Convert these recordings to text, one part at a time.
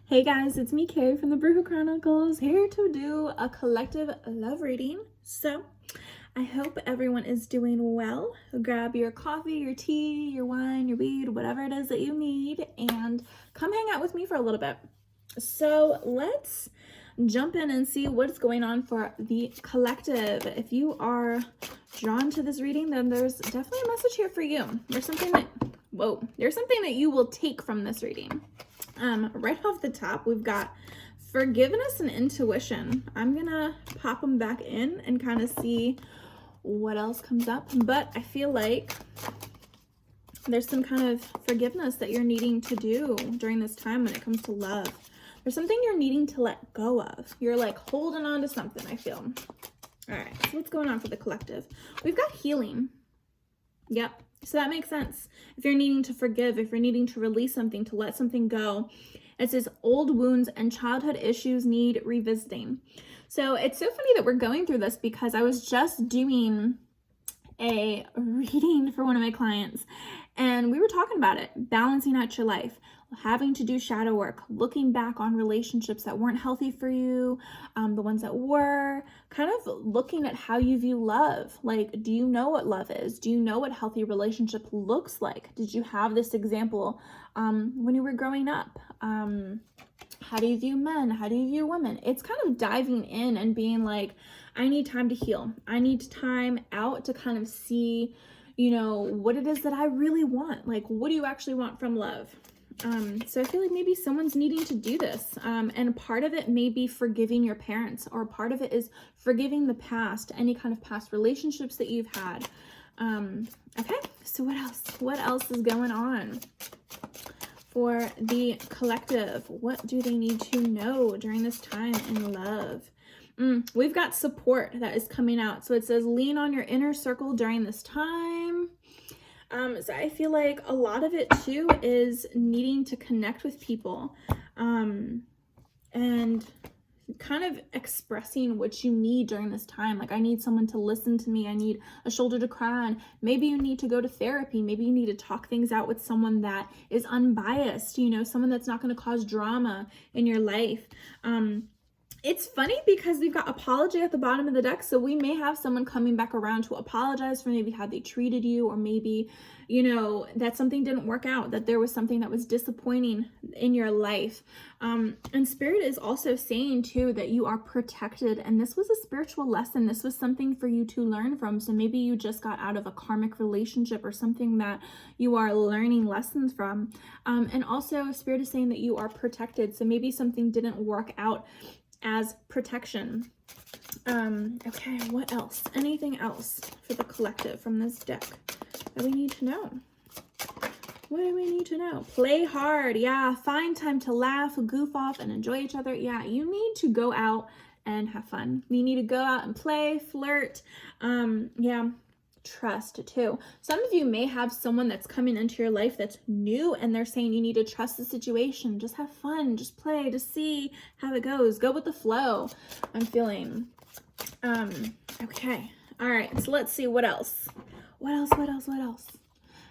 Hey guys, it's me, Carrie from the Bruja Chronicles, here to do a collective love reading. So I hope everyone is doing well. Grab your coffee, your tea, your wine, your weed, whatever it is that you need, and come hang out with me for a little bit. So let's jump in and see what's going on for the collective. If you are drawn to this reading, then there's definitely a message here for you. There's something that you will take from this reading. Right off the top, we've got forgiveness and intuition. I'm gonna pop them back in and kind of see what else comes up, but I feel like there's some kind of forgiveness that you're needing to do during this time when it comes to love. There's something you're needing to let go of. You're like holding on to something, I feel. All right, so what's going on for the collective? We've got healing. Yep. So that makes sense. If you're needing to forgive, if you're needing to release something, to let something go, it says old wounds and childhood issues need revisiting. So it's so funny that we're going through this because I was just doing a reading for one of my clients and we were talking about it, balancing out your life, having to do shadow work, looking back on relationships that weren't healthy for you, the ones that were, kind of looking at how you view love. Like, do you know what love is? Do you know what healthy relationship looks like? Did you have this example when you were growing up? How do you view men? How do you view women? It's kind of diving in and being like, I need time to heal. I need time out to kind of see, what it is that I really want. Like, what do you actually want from love? So I feel like maybe someone's needing to do this. And part of it may be forgiving your parents, or part of it is forgiving the past, any kind of past relationships that you've had. Okay, so what else? What else is going on for the collective? What do they need to know during this time in love? We've got support that is coming out. So it says lean on your inner circle during this time. So I feel like a lot of it too is needing to connect with people, and kind of expressing what you need during this time. Like, I need someone to listen to me. I need a shoulder to cry on. Maybe you need to go to therapy. Maybe you need to talk things out with someone that is unbiased, someone that's not going to cause drama in your life. It's funny because we've got apology at the bottom of the deck. So we may have someone coming back around to apologize for maybe how they treated you, or maybe, that something didn't work out, that there was something that was disappointing in your life. And Spirit is also saying too that you are protected. And this was a spiritual lesson. This was something for you to learn from. So maybe you just got out of a karmic relationship or something that you are learning lessons from. And also Spirit is saying that you are protected. So maybe something didn't work out as protection. Okay, what else? Anything else for the collective from this deck that we need to know? What do we need to know? Play hard. Yeah, find time to laugh, goof off, and enjoy each other. Yeah, you need to go out and have fun. You need to go out and play, flirt. Yeah, trust too. Some of you may have someone that's coming into your life that's new, and they're saying you need to trust the situation. Just have fun, just play, just see how it goes. Go with the flow, I'm feeling. Okay. All right. So let's see what else. What else?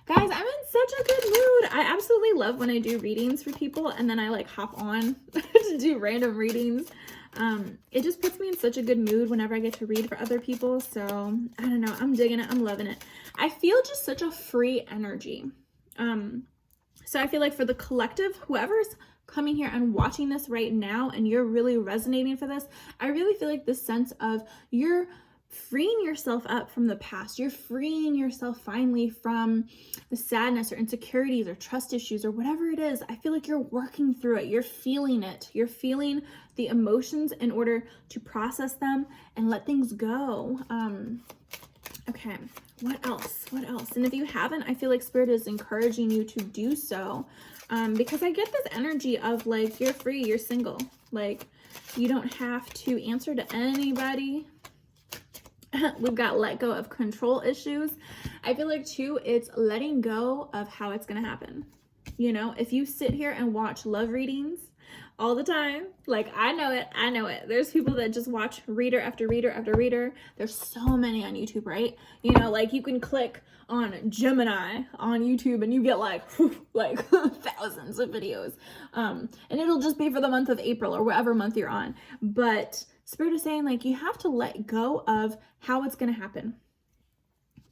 Guys, I'm in such a good mood. I absolutely love when I do readings for people and then I like hop on to do random readings. It just puts me in such a good mood whenever I get to read for other people. So I don't know, I'm digging it. I'm loving it. I feel just such a free energy. So I feel like for the collective, whoever's coming here and watching this right now and you're really resonating for this, I really feel like this sense of you're freeing yourself up from the past. You're freeing yourself finally from the sadness or insecurities or trust issues or whatever it is. I feel like you're working through it. You're feeling it. You're feeling the emotions in order to process them and let things go. Okay, what else? And if you haven't, I feel like Spirit is encouraging you to do so, because I get this energy of like, you're free, you're single. Like, you don't have to answer to anybody. We've got let go of control issues. I feel like too, it's letting go of how it's going to happen. If you sit here and watch love readings, all the time. Like, I know it. There's people that just watch reader after reader after reader. There's so many on YouTube, right? You know, like you can click on Gemini on YouTube and you get like thousands of videos. And it'll just be for the month of April or whatever month you're on. But Spirit is saying, like, you have to let go of how it's going to happen.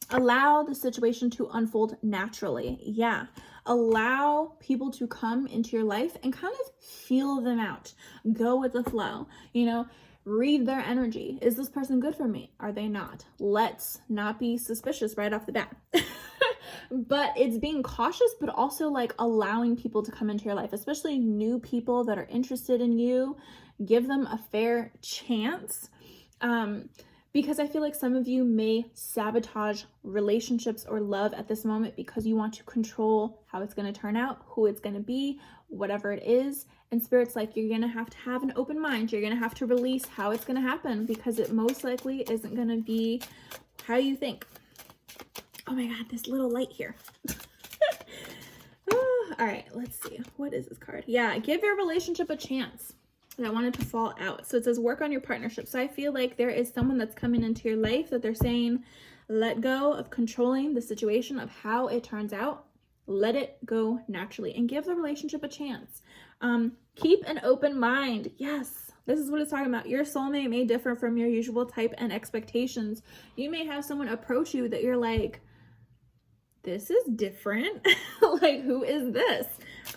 Allow the situation to unfold naturally. Yeah. Allow people to come into your life and kind of feel them out. Go with the flow. You know, read their energy. Is this person good for me? Are they not? Let's not be suspicious right off the bat. But it's being cautious, but also like allowing people to come into your life, especially new people that are interested in you. Give them a fair chance. Because I feel like some of you may sabotage relationships or love at this moment because you want to control how it's going to turn out, who it's going to be, whatever it is. And Spirit's like, you're going to have an open mind. You're going to have to release how it's going to happen because it most likely isn't going to be how you think. Oh my God, this little light here. All right, let's see. What is this card? Yeah, give your relationship a chance. And I wanted to fall out. So it says work on your partnership. So I feel like there is someone that's coming into your life that they're saying, let go of controlling the situation of how it turns out. Let it go naturally and give the relationship a chance. Keep an open mind. Yes, this is what it's talking about. Your soulmate may differ from your usual type and expectations. You may have someone approach you that you're like, this is different. Like, who is this?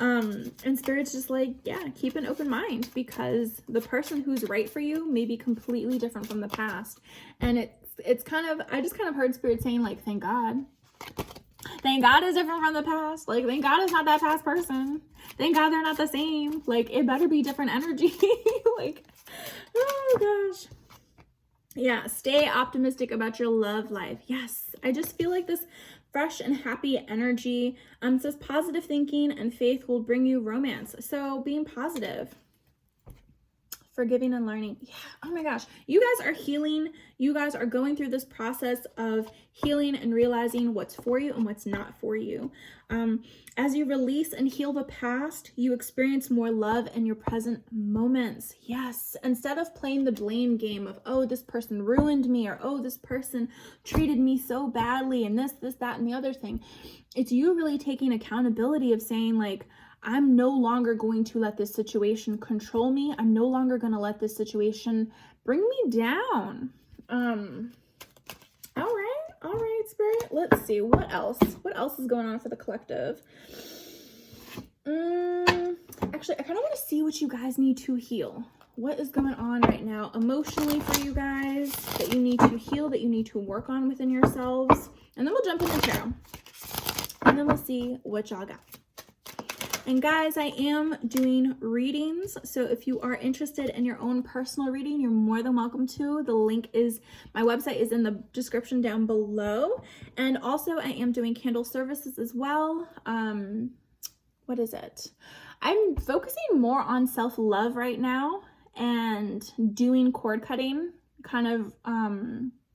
And Spirit's just like, yeah, keep an open mind because the person who's right for you may be completely different from the past. And it's kind of, I just kind of heard Spirit saying like, thank God. Thank God is different from the past. Like, thank God it's not that past person. Thank God they're not the same. Like, it better be different energy. Like, oh gosh. Yeah, stay optimistic about your love life. Yes, I just feel like this fresh and happy energy. Says positive thinking and faith will bring you romance. So being positive, forgiving and learning. Yeah. Oh my gosh. You guys are healing. You guys are going through this process of healing and realizing what's for you and what's not for you. As you release and heal the past, you experience more love in your present moments. Yes. Instead of playing the blame game of, oh, this person ruined me, or, oh, this person treated me so badly, and this, that, and the other thing. It's you really taking accountability of saying like, I'm no longer going to let this situation control me. I'm no longer going to let this situation bring me down. All right, Spirit. Let's see. What else? What else is going on for the collective? Actually, I kind of want to see what you guys need to heal. What is going on right now emotionally for you guys that you need to heal, that you need to work on within yourselves? And then we'll jump into tarot. And then we'll see what y'all got. And guys, I am doing readings. So if you are interested in your own personal reading, you're more than welcome to. The link is, my website is in the description down below. And also I am doing candle services as well. What is it? I'm focusing more on self-love right now and doing cord cutting kind of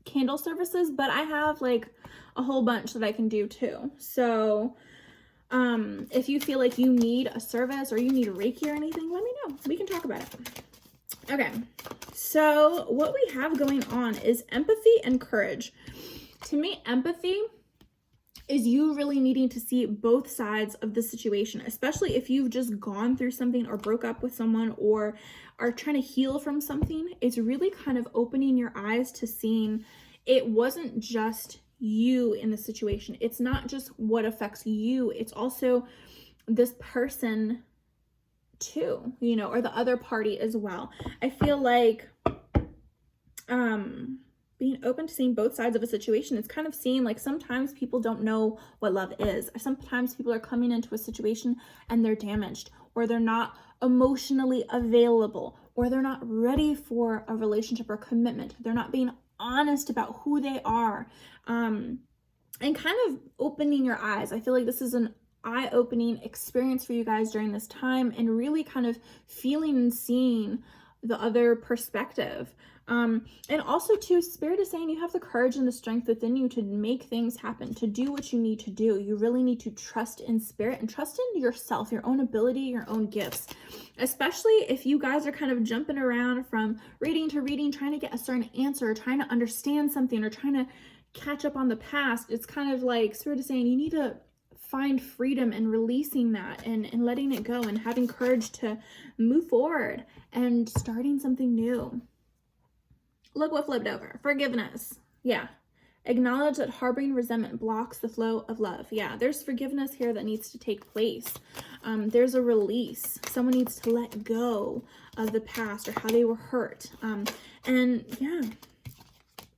candle services, but I have like a whole bunch that I can do too. So if you feel like you need a service or you need a Reiki or anything, let me know. We can talk about it. Okay, so what we have going on is empathy and courage. To me, empathy is you really needing to see both sides of the situation, especially if you've just gone through something or broke up with someone or are trying to heal from something. It's really kind of opening your eyes to seeing it wasn't just you in the situation. It's not just what affects you. It's also this person too, you know, or the other party as well. I feel like being open to seeing both sides of a situation is kind of seeing like sometimes people don't know what love is. Sometimes people are coming into a situation and they're damaged, or they're not emotionally available, or they're not ready for a relationship or commitment. They're not being honest about who they are, and kind of opening your eyes. I feel like this is an eye-opening experience for you guys during this time, and really kind of feeling and seeing the other perspective. And also too, Spirit is saying you have the courage and the strength within you to make things happen, to do what you need to do. You really need to trust in Spirit and trust in yourself, your own ability, your own gifts. Especially if you guys are kind of jumping around from reading to reading, trying to get a certain answer, or trying to understand something, or trying to catch up on the past. It's kind of like Spirit is saying you need to find freedom and releasing that and letting it go and having courage to move forward and starting something new. Look what flipped over. Forgiveness. Yeah. Acknowledge that harboring resentment blocks the flow of love. Yeah, there's forgiveness here that needs to take place. There's a release. Someone needs to let go of the past or how they were hurt. And yeah.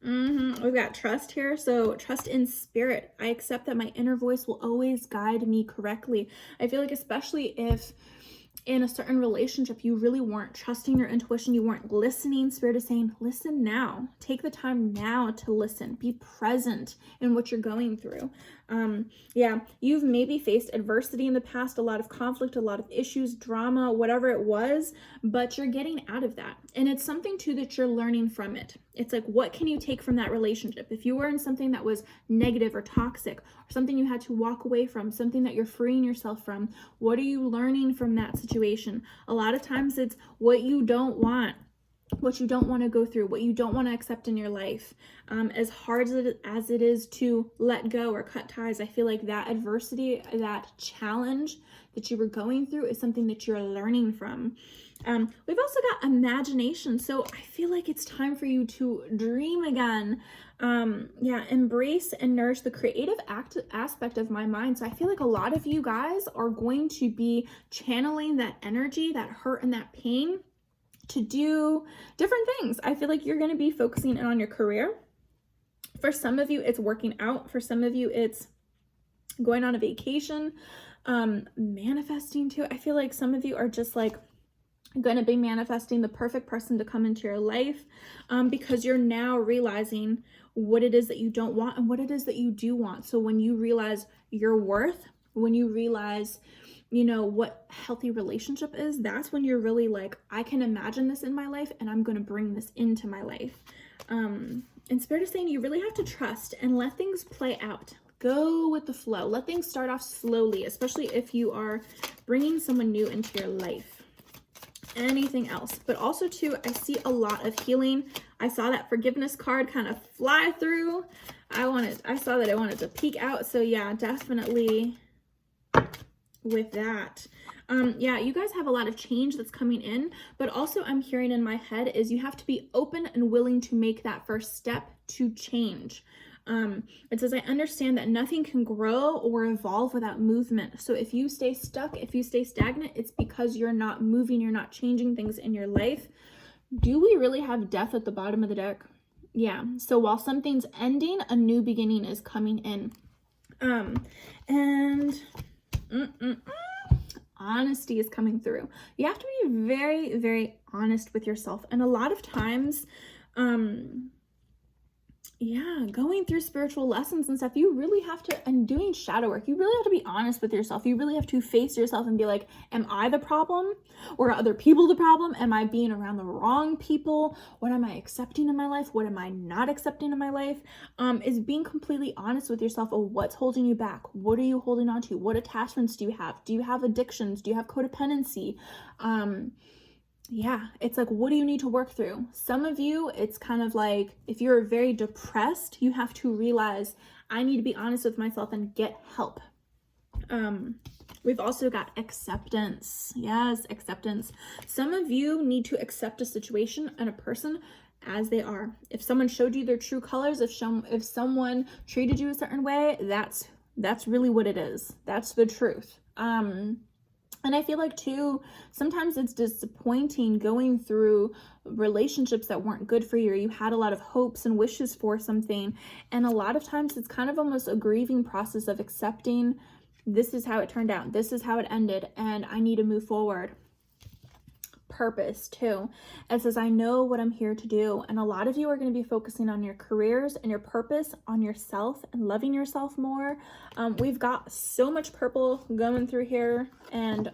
We've got trust here. So trust in Spirit. I accept that my inner voice will always guide me correctly. I feel like especially if in a certain relationship you really weren't trusting your intuition, you weren't listening, Spirit is saying, listen now. Take the time now to listen. Be present in what you're going through. Yeah, you've maybe faced adversity in the past, a lot of conflict, a lot of issues, drama, whatever it was, but you're getting out of that. And it's something too that you're learning from it. It's like, what can you take from that relationship? If you were in something that was negative or toxic, or something you had to walk away from, something that you're freeing yourself from, what are you learning from that situation? A lot of times it's what you don't want, what you don't want to go through, what you don't want to accept in your life. As hard as it is to let go or cut ties, I feel like that adversity, that challenge that you were going through is something that you're learning from. We've also got imagination. So I feel like it's time for you to dream again. Yeah, embrace and nourish the creative aspect of my mind. So I feel like a lot of you guys are going to be channeling that energy, that hurt and that pain to do different things. I feel like you're going to be focusing in on your career. For some of you, it's working out. For some of you, it's going on a vacation, manifesting too. I feel like some of you are just like going to be manifesting the perfect person to come into your life, because you're now realizing what it is that you don't want and what it is that you do want. So when you realize your worth, when you realize, you know, what healthy relationship is, that's when you're really like, I can imagine this in my life and I'm going to bring this into my life. And Spirit is saying you really have to trust and let things play out. Go with the flow. Let things start off slowly, especially if you are bringing someone new into your life. Anything else? But also too, I see a lot of healing. I saw that forgiveness card kind of fly through. I saw that I wanted to peek out. So yeah, definitely with that. Yeah, you guys have a lot of change that's coming in, but also I'm hearing in my head is you have to be open and willing to make that first step to change. It says, I understand that nothing can grow or evolve without movement. So if you stay stuck, if you stay stagnant, it's because you're not moving, you're not changing things in your life. Do we really have death at the bottom of the deck? Yeah. So while something's ending, a new beginning is coming in. Honesty is coming through. You have to be very, very honest with yourself. And a lot of times, yeah, going through spiritual lessons and stuff, you really have to, and doing shadow work, you really have to be honest with yourself. You really have to face yourself and be like, am I the problem? Or are other people the problem? Am I being around the wrong people? What am I accepting in my life? What am I not accepting in my life? Is being completely honest with yourself of what's holding you back. What are you holding on to? What attachments do you have? Do you have addictions? Do you have codependency? Yeah, it's like, what do you need to work through? Some of you, it's kind of like, if you're very depressed, you have to realize, I need to be honest with myself and get help. We've also got acceptance. Yes, acceptance. Some of you need to accept a situation and a person as they are. If someone showed you their true colors, if someone treated you a certain way, that's really what it is. That's the truth. And I feel like too, sometimes it's disappointing going through relationships that weren't good for you, or you had a lot of hopes and wishes for something. And a lot of times it's kind of almost a grieving process of accepting, this is how it turned out, this is how it ended, and I need to move forward. Purpose too. It says, I know what I'm here to do. And a lot of you are going to be focusing on your careers and your purpose, on yourself and loving yourself more. We've got so much purple going through here, and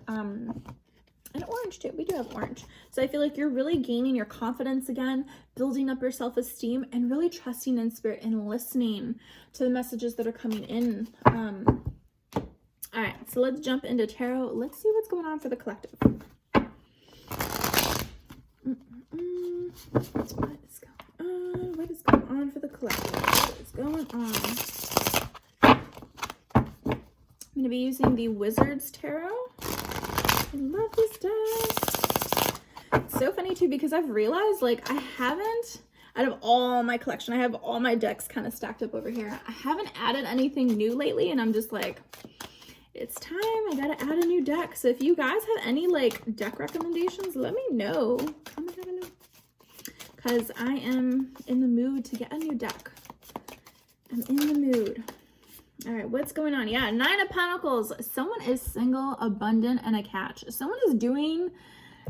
And orange too. We do have orange. So I feel like you're really gaining your confidence again, building up your self-esteem, and really trusting in spirit and listening to the messages that are coming in. All right, so let's jump into tarot. Let's see what's going on for the collective. What is going on? What is going on for the collective? What is going on? I'm going to be using the Wizard's Tarot. I love this deck. It's so funny too, because I've realized, like, I haven't, out of all my collection, I have all my decks kind of stacked up over here. I haven't added anything new lately, and I'm just like, it's time. I gotta add a new deck. So if you guys have any like deck recommendations, let me know. Comment down below, because I am in the mood to get a new deck. I'm in the mood. All right, what's going on? Yeah, 9 of Pentacles. Someone is single, abundant, and a catch. Someone is doing,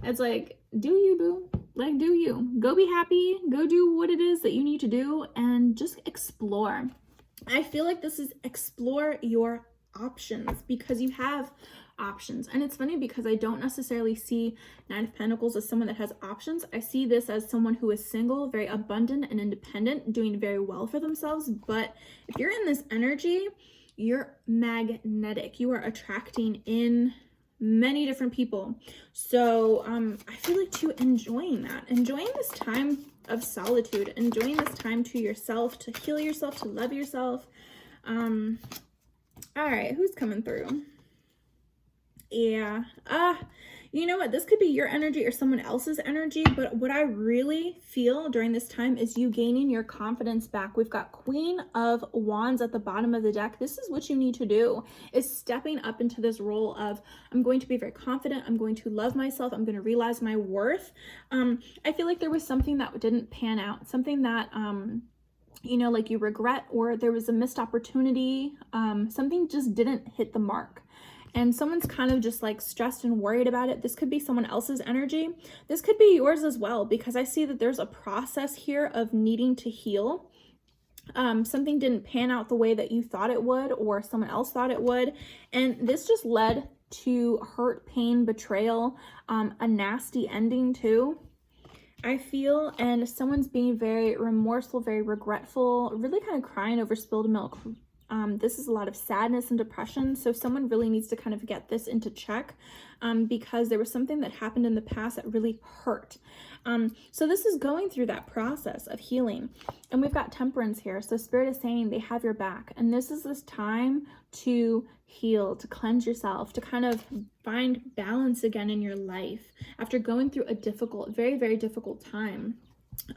it's like, do you, boo? Like, do you. Go be happy. Go do what it is that you need to do and just explore. I feel like this is explore your options, because you have options. And it's funny because I don't necessarily see 9 of Pentacles as someone that has options. I see this as someone who is single, very abundant and independent, doing very well for themselves. But if you're in this energy, you're magnetic. You are attracting in many different people. So I feel like too, enjoying that, enjoying this time of solitude, enjoying this time to yourself, to heal yourself, to love yourself. All right, who's coming through? Yeah, you know what? This could be your energy or someone else's energy, but what I really feel during this time is you gaining your confidence back. We've got Queen of Wands at the bottom of the deck. This is what you need to do, is stepping up into this role of, I'm going to be very confident. I'm going to love myself. I'm going to realize my worth. I feel like there was something that didn't pan out, something that, you know, like you regret, or there was a missed opportunity. Something just didn't hit the mark. And someone's kind of just like stressed and worried about it. This could be someone else's energy. This could be yours as well, because I see that there's a process here of needing to heal. Something didn't pan out the way that you thought it would, or someone else thought it would. And this just led to hurt, pain, betrayal, a nasty ending too, I feel. And someone's being very remorseful, very regretful, really kind of crying over spilled milk. This is a lot of sadness and depression. So someone really needs to kind of get this into check, because there was something that happened in the past that really hurt. So this is going through that process of healing. And we've got Temperance here. So Spirit is saying they have your back. And this is this time to heal, to cleanse yourself, to kind of find balance again in your life after going through a difficult, very, very difficult time.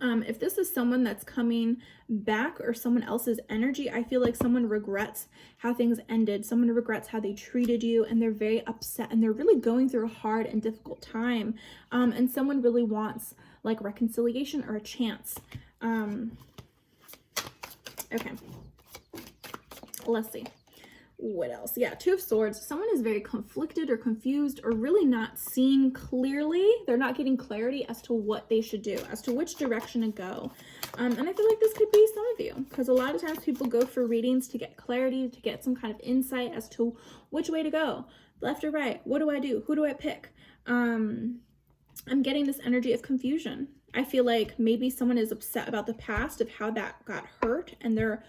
If this is someone that's coming back or someone else's energy, I feel like someone regrets how things ended. Someone regrets how they treated you, and they're very upset, and they're really going through a hard and difficult time. And someone really wants like reconciliation or a chance. Okay, let's see. What else? Yeah, Two of Swords. Someone is very conflicted or confused, or really not seeing clearly. They're not getting clarity as to what they should do, as to which direction to go. And I feel like this could be some of you, because a lot of times people go for readings to get clarity, to get some kind of insight as to which way to go, left or right. What do I do? Who do I pick? I'm getting this energy of confusion. I feel like maybe someone is upset about the past, of how that got hurt, and they're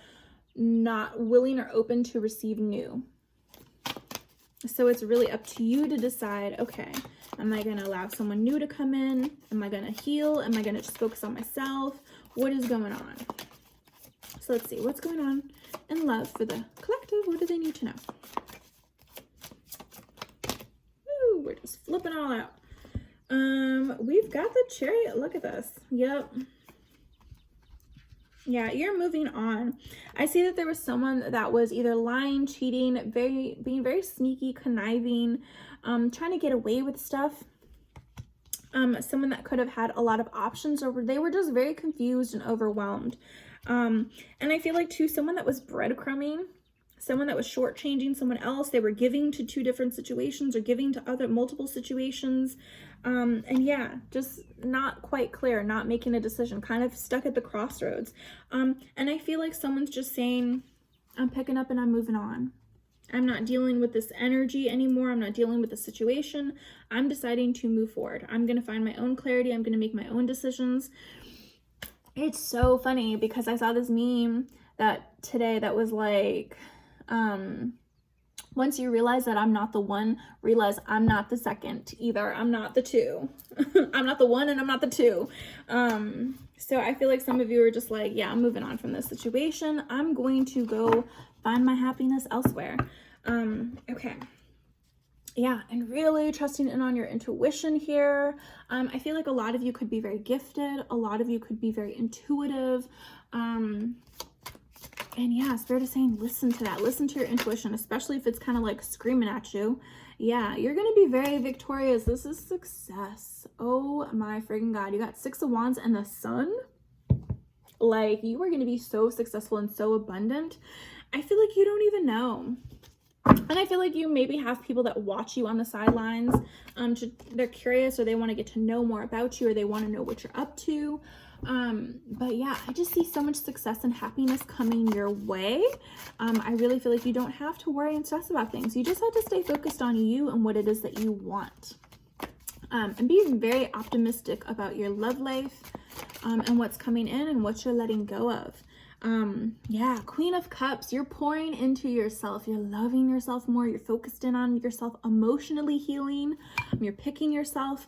not willing or open to receive new. So it's really up to you to decide, okay, am I going to allow someone new to come in? Am I going to heal? Am I going to just focus on myself? What is going on? So let's see what's going on in love for the collective. What do they need to know? Woo, we're just flipping all out. We've got the Chariot. Look at this. Yep. Yeah, you're moving on. I see that there was someone that was either lying, cheating, being very sneaky, conniving, trying to get away with stuff. Someone that could have had a lot of options, or they were just very confused and overwhelmed. And I feel like too, someone that was breadcrumbing, someone that was shortchanging someone else. They were giving to 2 different situations, or giving to multiple situations. And yeah, just not quite clear, not making a decision, kind of stuck at the crossroads. And I feel like someone's just saying, I'm picking up and I'm moving on. I'm not dealing with this energy anymore. I'm not dealing with the situation. I'm deciding to move forward. I'm going to find my own clarity. I'm going to make my own decisions. It's so funny because I saw this meme today that was like, once you realize that I'm not the one, realize I'm not the second either. I'm not the two. I'm not the one and I'm not the two. So I feel like some of you are just like, yeah, I'm moving on from this situation. I'm going to go find my happiness elsewhere. Okay. Yeah, and really trusting in on your intuition here. I feel like a lot of you could be very gifted. A lot of you could be very intuitive. And yeah, Spirit is saying, listen to that. Listen to your intuition, especially if it's kind of like screaming at you. Yeah, you're going to be very victorious. This is success. Oh my freaking God. You got 6 of Wands and the Sun. Like, you are going to be so successful and so abundant. I feel like you don't even know. And I feel like you maybe have people that watch you on the sidelines. They're curious, or they want to get to know more about you, or they want to know what you're up to. But yeah, I just see so much success and happiness coming your way. I really feel like you don't have to worry and stress about things. You just have to stay focused on you and what it is that you want. And be very optimistic about your love life, and what's coming in and what you're letting go of. Yeah, Queen of Cups, you're pouring into yourself. You're loving yourself more. You're focused in on yourself, emotionally healing. You're picking yourself.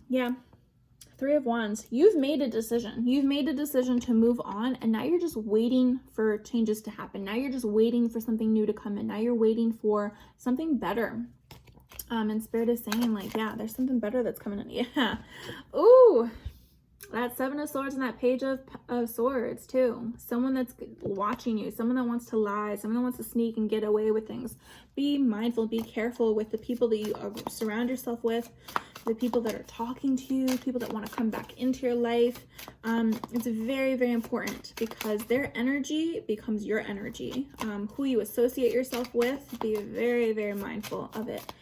Yeah. 3 of Wands, you've made a decision. You've made a decision to move on, and now you're just waiting for changes to happen. Now you're just waiting for something new to come in. Now you're waiting for something better. And Spirit is saying, like, yeah, there's something better that's coming in. Yeah. Ooh, that 7 of Swords and that Page of Swords too. Someone that's watching you, someone that wants to lie, someone that wants to sneak and get away with things. Be mindful, be careful with the people that you surround yourself with, the people that are talking to you, people that want to come back into your life. It's very, very important because their energy becomes your energy. Who you associate yourself with, be very, very mindful of it.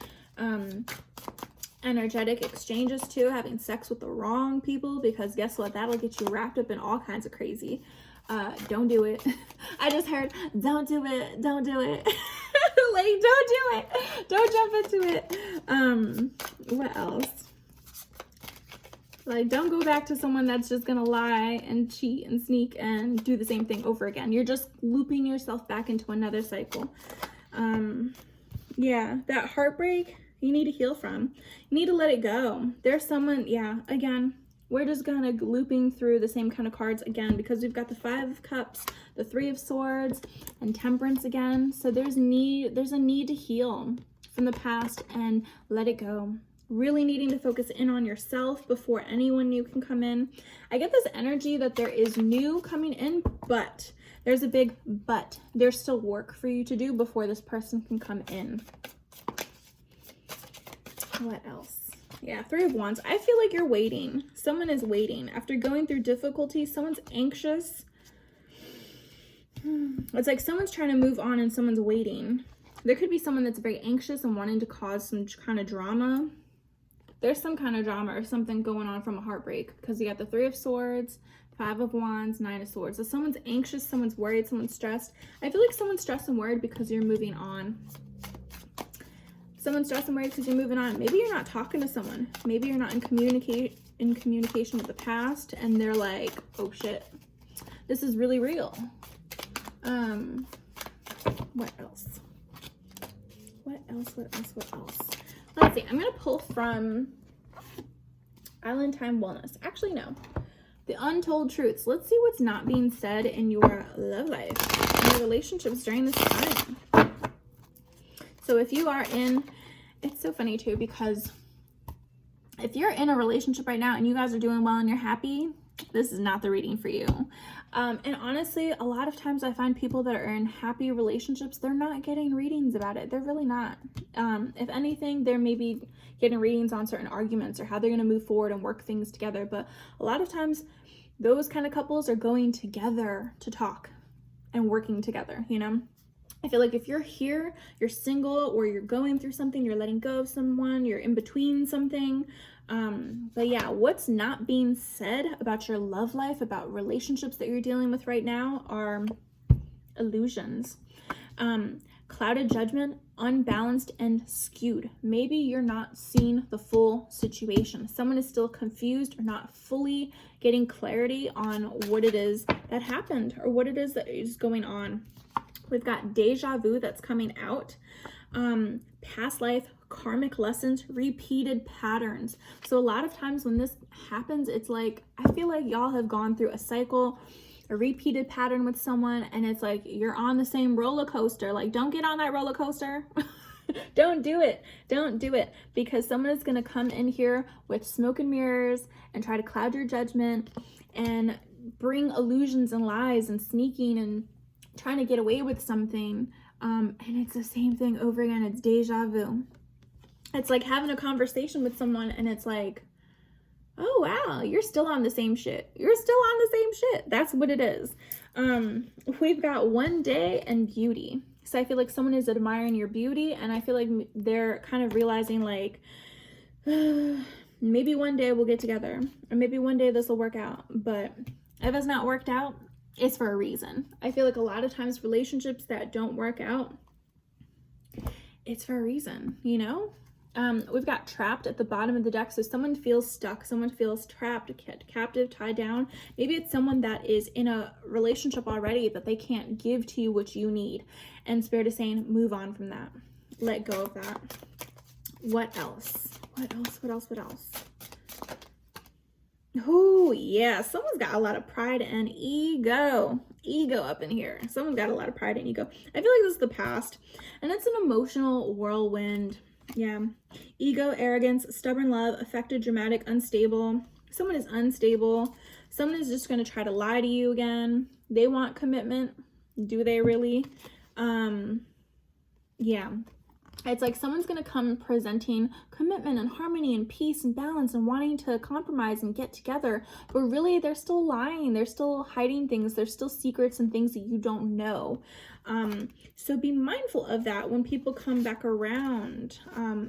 Energetic exchanges too, having sex with the wrong people, because guess what, that'll get you wrapped up in all kinds of crazy. Don't do it. I just heard, don't do it, don't do it. Like, don't do it, don't jump into it. What else? Like, don't go back to someone that's just gonna lie and cheat and sneak and do the same thing over again. You're just looping yourself back into another cycle. Yeah, that heartbreak, you need to heal from. You need to let it go. There's someone, yeah, again, we're just kind of looping through the same kind of cards again, because we've got the 5 of Cups, the 3 of Swords, and Temperance again. So there's a need to heal from the past and let it go. Really needing to focus in on yourself before anyone new can come in. I get this energy that there is new coming in, but there's a big but. There's still work for you to do before this person can come in. What else? Yeah, 3 of Wands. I feel like you're waiting. Someone is waiting. After going through difficulty, someone's anxious. It's like someone's trying to move on and someone's waiting. There could be someone that's very anxious and wanting to cause some kind of drama. There's some kind of drama or something going on from a heartbreak, because you got the 3 of Swords, 5 of Wands, 9 of Swords. So someone's anxious, someone's worried, someone's stressed. I feel like someone's stressed and worried because you're moving on. Someone's stressed and worried because you're moving on. Maybe you're not talking to someone. Maybe you're not in communication with the past, and they're like, oh shit, this is really real. What else? What else? Let's see. I'm going to pull from Island Time Wellness. Actually, no. The Untold Truths. Let's see what's not being said in your love life, in your relationships during this time. So if you are in, it's so funny too, because if you're in a relationship right now and you guys are doing well and you're happy, this is not the reading for you. And honestly, a lot of times I find people that are in happy relationships, they're not getting readings about it. They're really not. If anything, they're maybe getting readings on certain arguments or how they're going to move forward and work things together. But a lot of times those kind of couples are going together to talk and working together, you know? I feel like if you're here, you're single, or you're going through something, you're letting go of someone, you're in between something. But yeah, what's not being said about your love life, about relationships that you're dealing with right now, are illusions. Clouded judgment, unbalanced and skewed. Maybe you're not seeing the full situation. Someone is still confused or not fully getting clarity on what it is that happened or what it is that is going on. We've got deja vu that's coming out, past life, karmic lessons, repeated patterns. So a lot of times when this happens, it's like, I feel like y'all have gone through a cycle, a repeated pattern with someone, and it's like you're on the same roller coaster. Like, don't get on that roller coaster. Don't do it. Don't do it, because someone is going to come in here with smoke and mirrors and try to cloud your judgment and bring illusions and lies and sneaking and trying to get away with something. And it's the same thing over again. It's deja vu. It's like having a conversation with someone and it's like, oh wow, you're still on the same shit. You're still on the same shit. That's what it is. We've got one day and beauty. So I feel like someone is admiring your beauty, and I feel like they're kind of realizing like, maybe one day we'll get together, or maybe one day this will work out. But if it's not worked out, it's for a reason. I feel like a lot of times relationships that don't work out, it's for a reason, you know? We've got trapped at the bottom of the deck. So someone feels stuck, someone feels trapped, captive, tied down. Maybe it's someone that is in a relationship already, but they can't give to you what you need. And Spirit is saying, move on from that. Let go of that. What else? What else? What else? What else? Oh, yeah. Someone's got a lot of pride and ego. Ego up in here. Someone's got a lot of pride and ego. I feel like this is the past. And it's an emotional whirlwind. Yeah. Ego, arrogance, stubborn love, affected, dramatic, unstable. Someone is unstable. Someone is just going to try to lie to you again. They want commitment. Do they really? Yeah. It's like someone's going to come presenting commitment and harmony and peace and balance and wanting to compromise and get together. But really, they're still lying. They're still hiding things. There's still secrets and things that you don't know. So be mindful of that when people come back around.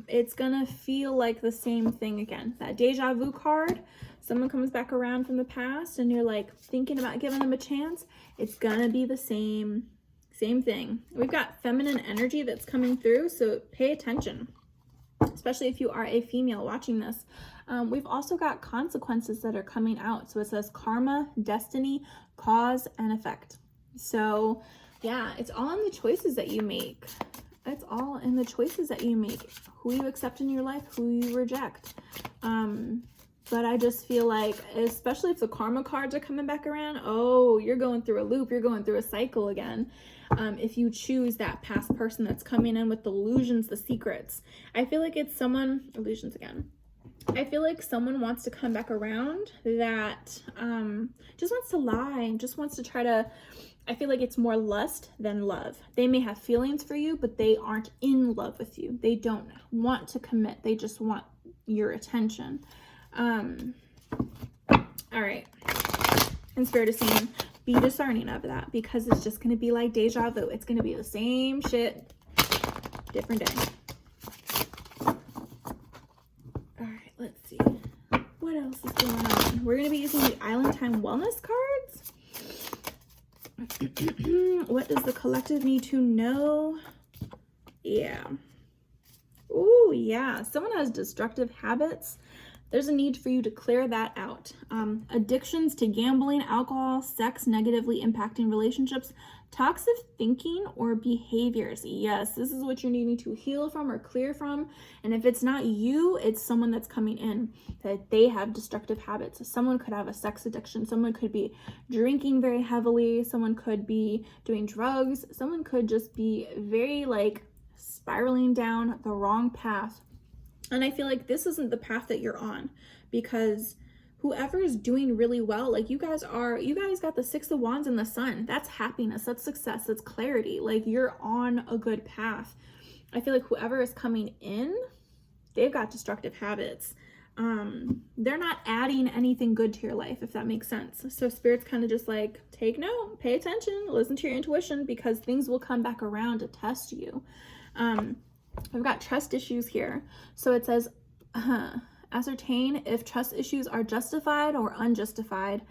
It's going to feel like the same thing again. That deja vu card, someone comes back around from the past and you're like thinking about giving them a chance. It's going to be the same thing. We've got feminine energy that's coming through, so pay attention, especially if you are a female watching this. We've also got consequences that are coming out. So it says karma, destiny, cause, and effect. So yeah, it's all in the choices that you make. It's all in the choices that you make. Who you accept in your life, who you reject. But I just feel like, especially if the karma cards are coming back around, oh, you're going through a loop. You're going through a cycle again. If you choose that past person that's coming in with the illusions, the secrets. I feel like it's someone, illusions again. I feel like someone wants to come back around that just wants to lie and just wants to try to, I feel like it's more lust than love. They may have feelings for you, but they aren't in love with you. They don't want to commit. They just want your attention. All right. And Spirit is saying, be discerning of that, because it's just going to be like deja vu. It's going to be the same shit, different day. All right, let's see. What else is going on? We're going to be using the Island Time Wellness cards. What does the collective need to know? Yeah. Oh, yeah. Someone has destructive habits. There's a need for you to clear that out. Addictions to gambling, alcohol, sex, negatively impacting relationships, toxic thinking or behaviors. Yes, this is what you're needing to heal from or clear from. And if it's not you, it's someone that's coming in, that they have destructive habits. Someone could have a sex addiction. Someone could be drinking very heavily. Someone could be doing drugs. Someone could just be very like spiraling down the wrong path. And I feel like this isn't the path that you're on, because whoever is doing really well, like you guys got the Six of Wands and the Sun. That's happiness, that's success, that's clarity. Like you're on a good path. I feel like whoever is coming in, they've got destructive habits. They're not adding anything good to your life, if that makes sense. So Spirit's kind of just like, take note, pay attention, listen to your intuition, because things will come back around to test you. I've got trust issues here. So it says, Ascertain if trust issues are justified or unjustified.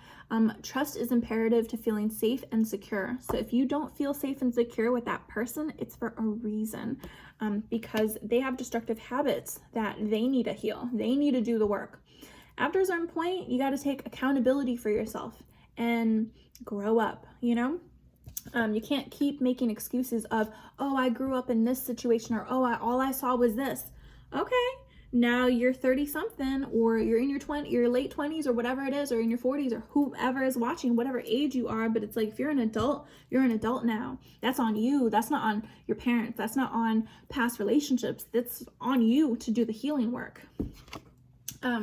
Trust is imperative to feeling safe and secure. So if you don't feel safe and secure with that person, it's for a reason, because they have destructive habits that they need to heal. They need to do the work. After a certain point, you got to take accountability for yourself and grow up, you know? You can't keep making excuses of, oh, I grew up in this situation, or oh, all I saw was this. Okay, now you're 30 something, or you're in your late 20s, or whatever it is, or in your 40s, or whoever is watching, whatever age you are. But it's like, if you're an adult, you're an adult now. That's on you. That's not on your parents. That's not on past relationships. That's on you to do the healing work.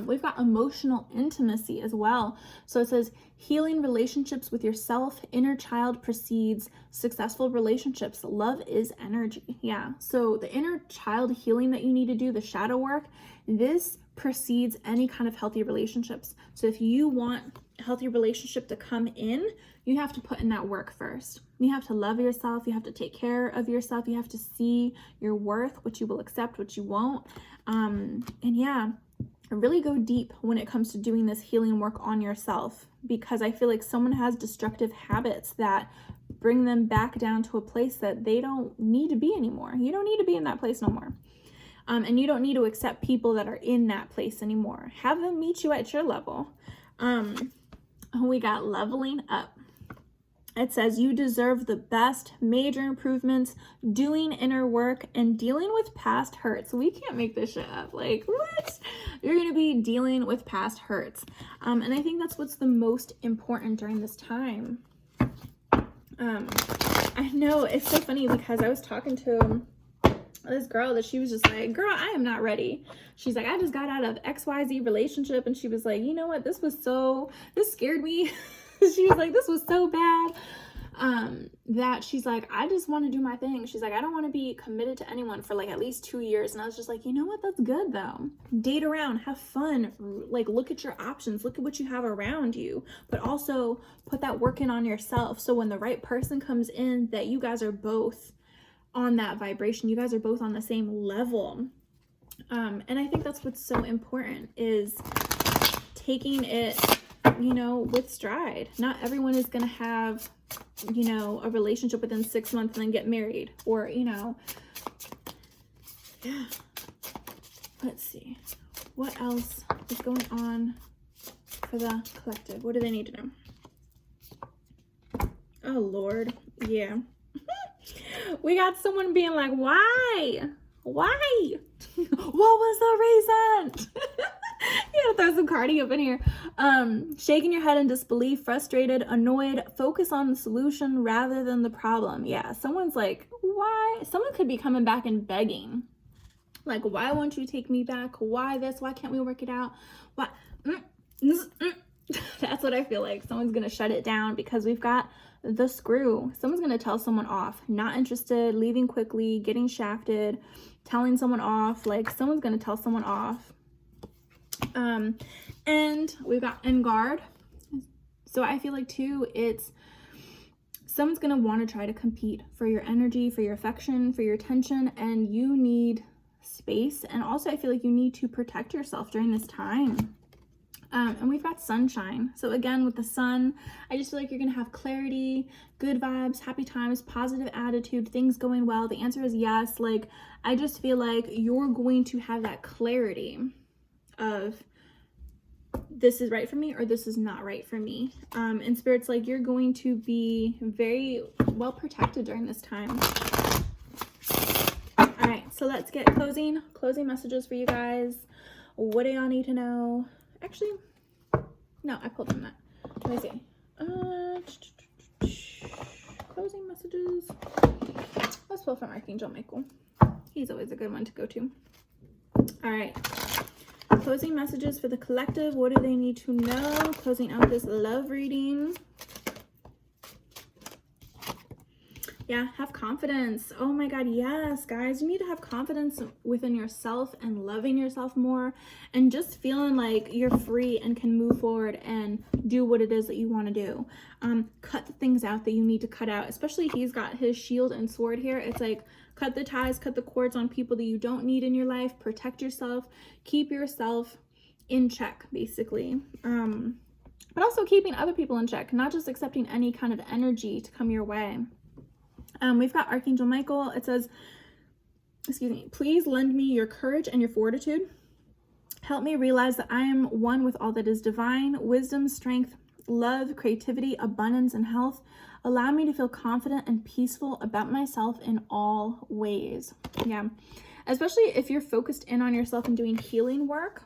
We've got emotional intimacy as well. So it says healing relationships with yourself, inner child precedes successful relationships. Love is energy. Yeah. So the inner child healing that you need to do, the shadow work, this precedes any kind of healthy relationships. So if you want a healthy relationship to come in, you have to put in that work first. You have to love yourself. You have to take care of yourself. You have to see your worth, what you will accept, what you won't. And yeah, really go deep when it comes to doing this healing work on yourself, because I feel like someone has destructive habits that bring them back down to a place that they don't need to be anymore. You don't need to be in that place no more. And you don't need to accept people that are in that place anymore. Have them meet you at your level. We got leveling up. It says you deserve the best, major improvements, doing inner work, and dealing with past hurts. We can't make this shit up. Like, what? You're going to be dealing with past hurts. And I think that's what's the most important during this time. I know it's so funny because I was talking to this girl that she was just like, girl, I am not ready. She's like, I just got out of XYZ relationship. And she was like, you know what? This scared me. She was like, this was so bad, that she's like, I just want to do my thing. She's like, I don't want to be committed to anyone for like at least 2 years. And I was just like, you know what? That's good though. Date around, have fun, like look at your options, look at what you have around you, but also put that work in on yourself. So when the right person comes in, that you guys are both on that vibration. You guys are both on the same level. And I think that's what's so important, is taking it, you know, with stride. Not everyone is going to have, you know, a relationship within 6 months and then get married, or, you know, yeah. Let's see. What else is going on for the collective? What do they need to know? Oh, Lord. Yeah. We got someone being like, why? Why? What was the reason? You gotta throw some Cardi up in here. Shaking your head in disbelief, frustrated, annoyed, focus on the solution rather than the problem. Yeah, someone's like, why? Someone could be coming back and begging. Like, why won't you take me back? Why this? Why can't we work it out? Why? That's what I feel like. Someone's gonna shut it down because we've got the screw. Someone's gonna tell someone off. Not interested, leaving quickly, getting shafted, telling someone off. Like, someone's gonna tell someone off. And we've got in guard. So I feel like too, it's someone's going to want to try to compete for your energy, for your affection, for your attention, and you need space. And also I feel like you need to protect yourself during this time. And we've got sunshine. So again, with the sun, I just feel like you're going to have clarity, good vibes, happy times, positive attitude, things going well. The answer is yes. Like, I just feel like you're going to have that clarity of this is right for me or this is not right for me. And Spirit's like, you're going to be very well protected during this time. All right, so let's get closing messages for you guys. What do y'all need to know? Actually, no, I pulled them that. Let me see. Closing messages. Let's pull from Archangel Michael. He's always a good one to go to. All right. Closing messages for the collective. What do they need to know? Closing out this love reading. Yeah, have confidence. Oh my God, yes, guys. You need to have confidence within yourself and loving yourself more and just feeling like you're free and can move forward and do what it is that you want to do. Cut the things out that you need to cut out, especially he's got his shield and sword here. It's like, cut the ties, cut the cords on people that you don't need in your life. Protect yourself. Keep yourself in check, basically. But also keeping other people in check, not just accepting any kind of energy to come your way. We've got Archangel Michael. It says, excuse me, please lend me your courage and your fortitude. Help me realize that I am one with all that is divine, wisdom, strength, love, creativity, abundance, and health. Allow me to feel confident and peaceful about myself in all ways. Yeah, especially if you're focused in on yourself and doing healing work.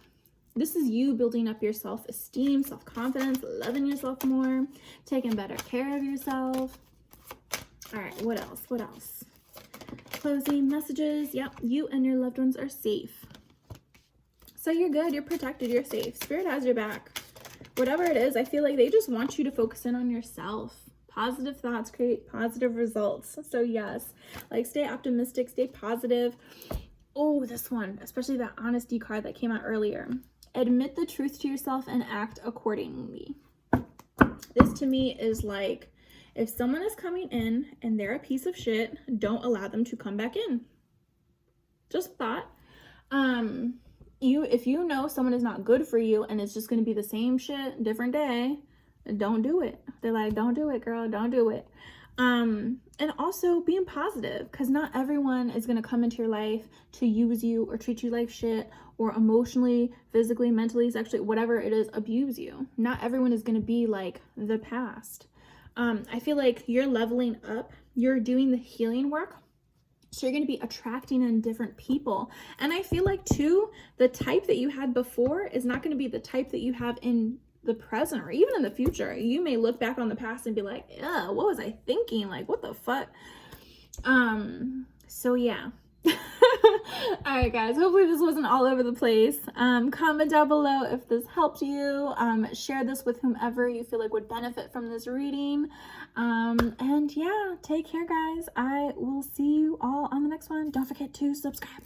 This is you building up your self-esteem, self-confidence, loving yourself more, taking better care of yourself. All right, what else? What else? Closing messages. Yep, you and your loved ones are safe. So you're good, you're protected, you're safe. Spirit has your back. Whatever it is, I feel like they just want you to focus in on yourself. Positive thoughts create positive results. So yes, like stay optimistic, stay positive. Oh, this one, especially that honesty card that came out earlier. Admit the truth to yourself and act accordingly. This to me is like, if someone is coming in and they're a piece of shit, don't allow them to come back in. Just a thought. If you know someone is not good for you and it's just going to be the same shit, different day, don't do it. They're like, don't do it, girl. Don't do it. And also being positive, because not everyone is going to come into your life to use you or treat you like shit or emotionally, physically, mentally, sexually, whatever it is, abuse you. Not everyone is going to be like the past. I feel like you're leveling up. You're doing the healing work. So you're going to be attracting in different people. And I feel like too, the type that you had before is not going to be the type that you have in the present or even in the future. You may look back on the past and be like, yeah, what was I thinking? Like, what the fuck? So yeah. All right, guys, hopefully this wasn't all over the place. Comment down below if this helped you. Share this with whomever you feel like would benefit from this reading. And yeah, take care, guys. I will see you all on the next one. Don't forget to subscribe.